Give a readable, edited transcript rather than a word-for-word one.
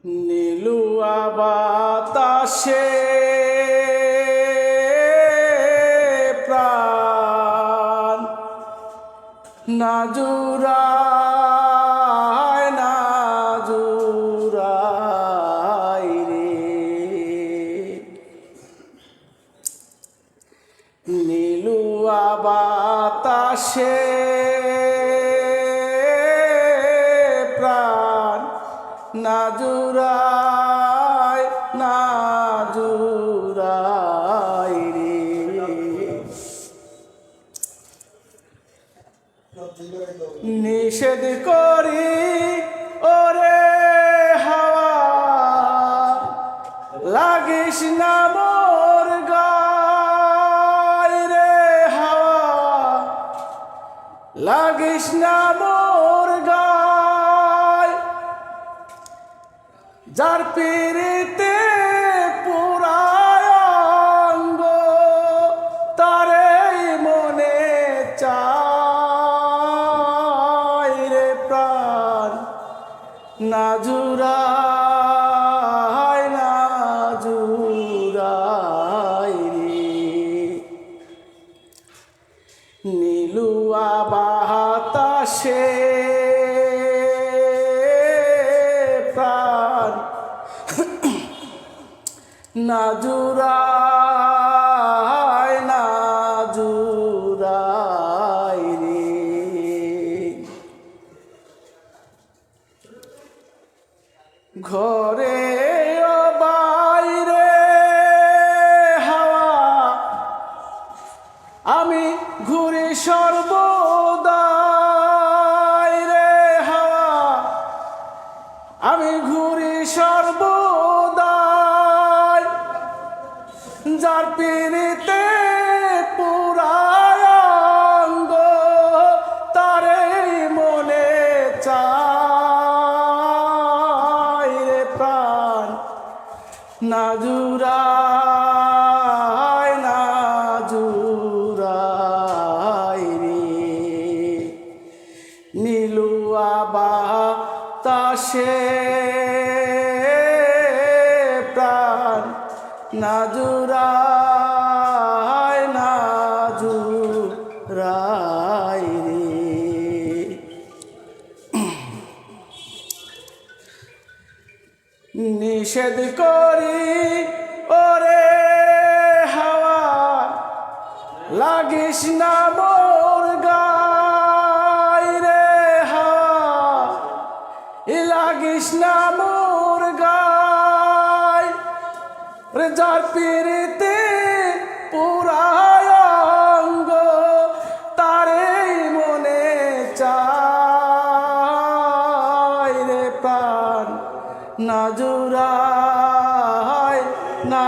নীলুয়া বাতাসে প্রাণ না জুড়ায় না জুড়ায় রে। নীলুয়া বাতাসে প্রাণ না জুড়ায় না জুড়ায় রে। নিষেধ করি ওরে হাওয়া লাগিস না মোর গায় রে। হাওয়া লাগিস না মোর গায়, যার পীড়িতে পুরায় অঙ্গ তারে মনে চায় রে। প্রাণ না জুড়ায় না জুড়ায় রে। নীলুয়া বাতাসে প্রাণ না জুড়ায় না জুড়ায় রে। ঘরে ও বাইরে হাওয়া আমি ঘুরি সর্বদাই রে। হাওয়া আমি ঘুরি সর্বদাই, যার পীড়িতে পুরায় অঙ্গ তারে মনে চায় রে। প্রাণ না জুড়ায় না জুড়ায় রে। নীলুয়া বাতাসে প্রাণ না জুড়ায় না জুড়ায় রে। নিষেধ করি ওরে হাওয়া লাগিস না মোর গায় রে। হাওয়া লাগিস না মোর গায়, যার পীড়িতে পুরায় অঙ্গ তারে মনে চায় রে। প্রাণ না জুড়ায় না